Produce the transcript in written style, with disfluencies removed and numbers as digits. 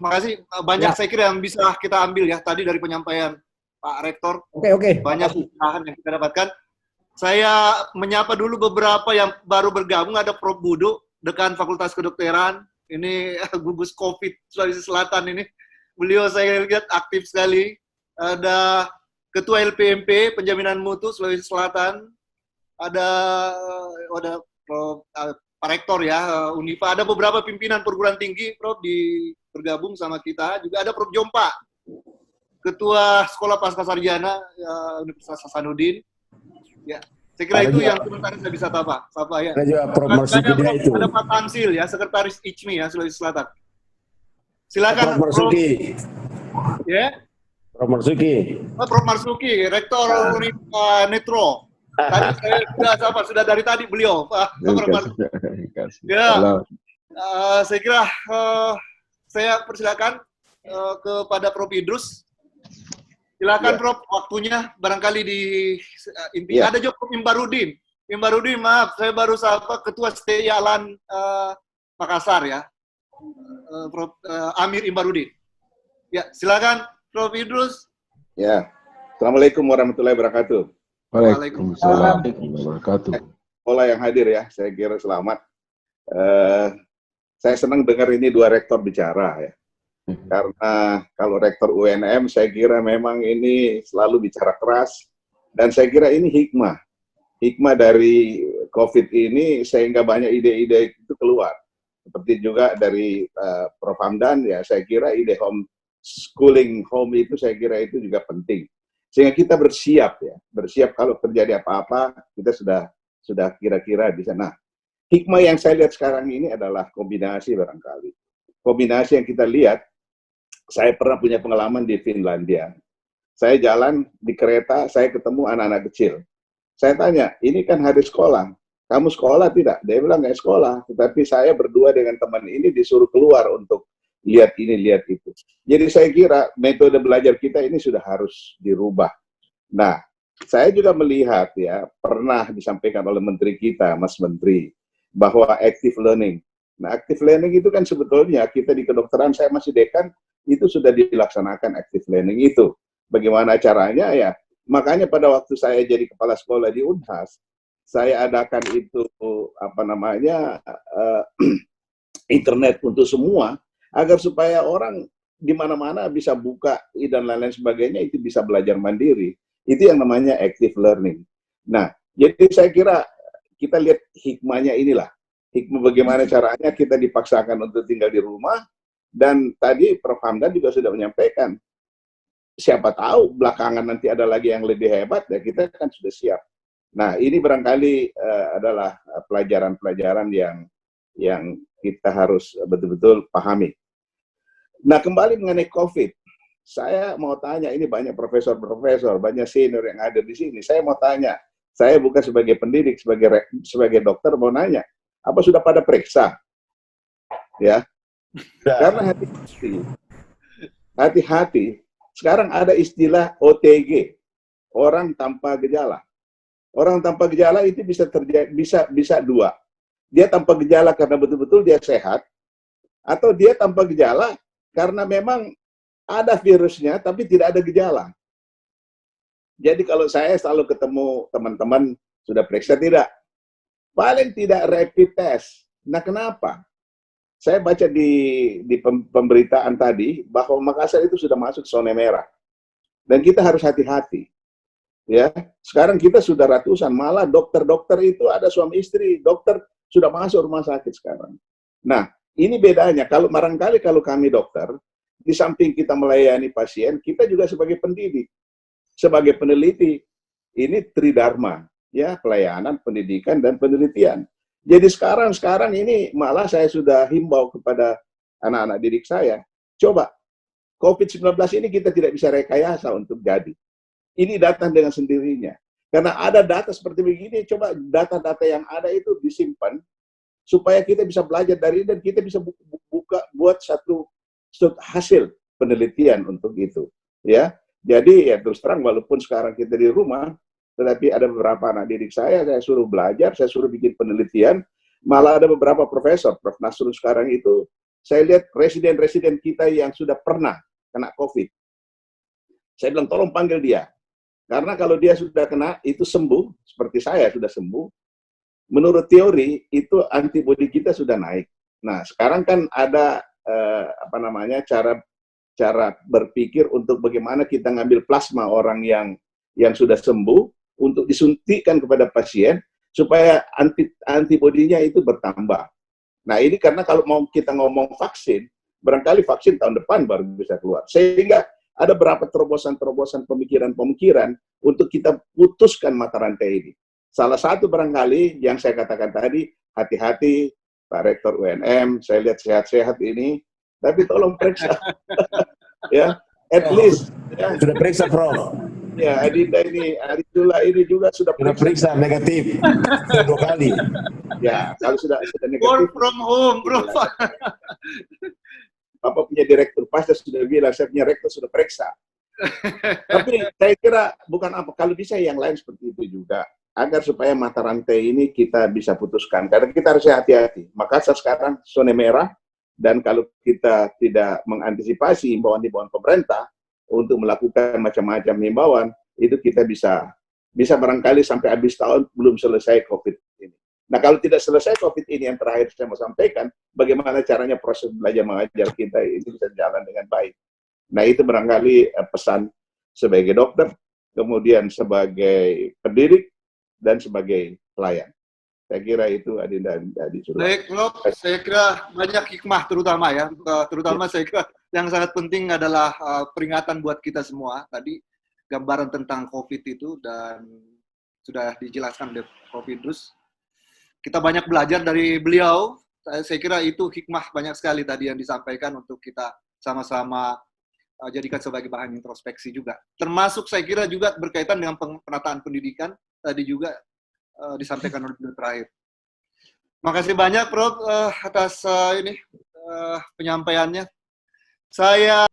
Makasih banyak saya kira yang bisa kita ambil ya tadi dari penyampaian Pak Rektor. Oke. Banyak pencerahan yang kita dapatkan. Saya menyapa dulu beberapa yang baru bergabung. Ada Prof. Budo, Dekan Fakultas Kedokteran. Ini gugus COVID Sulawesi Selatan ini. Beliau saya lihat aktif sekali. Ada Ketua LPMP Penjaminan Mutu Sulawesi Selatan. Ada Prof. Pak Rektor ya, Unifa, ada beberapa pimpinan perguruan tinggi, Prof, bergabung sama kita. Juga ada Prof. Jompa, Ketua Sekolah Pasca Sarjana Universitas Hasanuddin. Ya, saya kira itu yang sementara saya bisa sapa ya. Ada juga Prof. Marsuki itu. Ada Pak Tamsil ya, Sekretaris ICMI ya, Sulawesi Selatan. Silakan, Prof. Marsuki. Ya. Prof. Marsuki. Prof. Marsuki, Rektor Netro. Tadi saya sudah dari tadi beliau, Pak. Ya, saya kira saya persilakan kepada Prof. Idrus. Silakan ya. Prof, waktunya barangkali di intinya. Ada juga Prof. Imbarudin. Imbarudin, maaf, saya baru sapa Ketua STI Alan Makassar ya, Prof. Amir Imbarudin. Ya, silakan Prof. Idrus. Ya, Assalamualaikum warahmatullahi wabarakatuh. Waalaikumsalam warahmatullahi wabarakatuh. Pola yang hadir ya, saya kira selamat. Saya senang dengar ini dua rektor bicara ya. Karena kalau rektor UNM saya kira memang ini selalu bicara keras. Dan saya kira ini hikmah. Hikmah dari COVID ini sehingga banyak ide-ide itu keluar. Seperti juga dari Prof. Hamdan ya, saya kira ide schooling home itu saya kira itu juga penting. Sehingga kita bersiap ya, bersiap kalau terjadi apa-apa kita sudah kira-kira di sana. Hikmah yang saya lihat sekarang ini adalah kombinasi barangkali. Kombinasi yang kita lihat, saya pernah punya pengalaman di Finlandia. Saya jalan di kereta, saya ketemu anak-anak kecil. Saya tanya, ini kan hari sekolah, kamu sekolah tidak? Dia bilang nggak sekolah, tetapi saya berdua dengan teman ini disuruh keluar untuk lihat ini, lihat itu. Jadi saya kira metode belajar kita ini sudah harus dirubah. Nah, saya juga melihat ya, pernah disampaikan oleh Menteri kita, Mas Menteri, bahwa active learning. Nah, active learning itu kan sebetulnya kita di kedokteran, saya masih dekan, itu sudah dilaksanakan active learning itu. Bagaimana caranya ya? Makanya pada waktu saya jadi kepala sekolah di Unhas, saya adakan itu, internet untuk semua, agar supaya orang di mana-mana bisa buka dan lain-lain sebagainya, itu bisa belajar mandiri. Itu yang namanya active learning. Nah, jadi saya kira kita lihat hikmahnya inilah. Hikmah bagaimana caranya kita dipaksakan untuk tinggal di rumah, dan tadi Prof. Hamdan juga sudah menyampaikan, siapa tahu belakangan nanti ada lagi yang lebih hebat, ya kita kan sudah siap. Nah, ini barangkali adalah pelajaran-pelajaran yang kita harus betul-betul pahami. Nah, kembali mengenai COVID, saya mau tanya, ini banyak profesor-profesor, banyak senior yang ada di sini. Saya mau tanya, saya bukan sebagai pendidik, sebagai dokter mau nanya, apa sudah pada periksa? Ya, karena hati-hati. Sekarang ada istilah OTG, orang tanpa gejala. Orang tanpa gejala itu bisa terjadi, bisa dua. Dia tanpa gejala karena betul-betul dia sehat, atau dia tanpa gejala karena memang ada virusnya tapi tidak ada gejala. Jadi kalau saya selalu ketemu teman-teman, sudah periksa tidak? Paling tidak rapid test. Nah, kenapa? Saya baca di pemberitaan tadi bahwa Makassar itu sudah masuk zona merah. Dan kita harus hati-hati. Ya, sekarang kita sudah ratusan, malah dokter-dokter itu ada suami istri, dokter sudah masuk rumah sakit sekarang. Nah, ini bedanya. Kalau barangkali kalau kami dokter, di samping kita melayani pasien, kita juga sebagai pendidik, sebagai peneliti. Ini tridharma, ya, pelayanan, pendidikan, dan penelitian. Jadi sekarang ini malah saya sudah himbau kepada anak-anak didik saya, coba COVID-19 ini kita tidak bisa rekayasa untuk jadi. Ini datang dengan sendirinya. Karena ada data seperti begini, coba data-data yang ada itu disimpan supaya kita bisa belajar dari ini dan kita bisa buat satu hasil penelitian untuk itu. Ya, jadi ya terus terang walaupun sekarang kita di rumah, tetapi ada beberapa anak didik saya suruh belajar, saya suruh bikin penelitian, malah ada beberapa profesor, Prof. Nasrul sekarang itu saya lihat residen-residen kita yang sudah pernah kena COVID. Saya bilang, tolong panggil dia. Karena kalau dia sudah kena, itu sembuh, seperti saya sudah sembuh, menurut teori, itu antibodi kita sudah naik. Nah, sekarang kan ada cara berpikir untuk bagaimana kita ngambil plasma orang yang sudah sembuh untuk disuntikkan kepada pasien supaya antibodinya itu bertambah. Nah, ini karena kalau mau kita ngomong vaksin, barangkali vaksin tahun depan baru bisa keluar. Sehingga ada beberapa terobosan-terobosan pemikiran-pemikiran untuk kita putuskan mata rantai ini. Salah satu barangkali yang saya katakan tadi, hati-hati Pak Rektor UNM, saya lihat sehat-sehat ini, tapi tolong periksa. Ya, at least. Ya. Sudah periksa, Prof. Ya, Adinda ini, Aditullah ini juga sudah periksa negatif 2 kali. Ya, kalau sudah negatif. Work from home, bro. Bapak punya direktur pasti sudah bilang, saya punya rektor sudah periksa. Tapi saya kira bukan apa, kalau bisa yang lain seperti itu juga. Agar supaya mata rantai ini kita bisa putuskan. Karena kita harus hati-hati. Makassar sekarang zona merah, dan kalau kita tidak mengantisipasi himbauan-himbauan pemerintah untuk melakukan macam-macam himbauan, itu kita bisa barangkali sampai habis tahun belum selesai COVID ini. Nah, kalau tidak selesai COVID ini, yang terakhir saya mau sampaikan, bagaimana caranya proses belajar mengajar kita ini bisa jalan dengan baik. Nah, itu barangkali pesan sebagai dokter, kemudian sebagai pendidik, dan sebagai pelayan. Saya kira itu Adinda disuruh. Baik, Prof. Saya kira banyak hikmah terutama ya. Terutama saya kira yang sangat penting adalah peringatan buat kita semua. Tadi gambaran tentang COVID itu dan sudah dijelaskan oleh Prof. Idrus. Kita banyak belajar dari beliau. Saya kira itu hikmah banyak sekali tadi yang disampaikan untuk kita sama-sama jadikan sebagai bahan introspeksi juga. Termasuk saya kira juga berkaitan dengan penataan pendidikan. Tadi juga disampaikan oleh beliau terakhir. Makasih banyak, Prof, atas penyampaiannya. Saya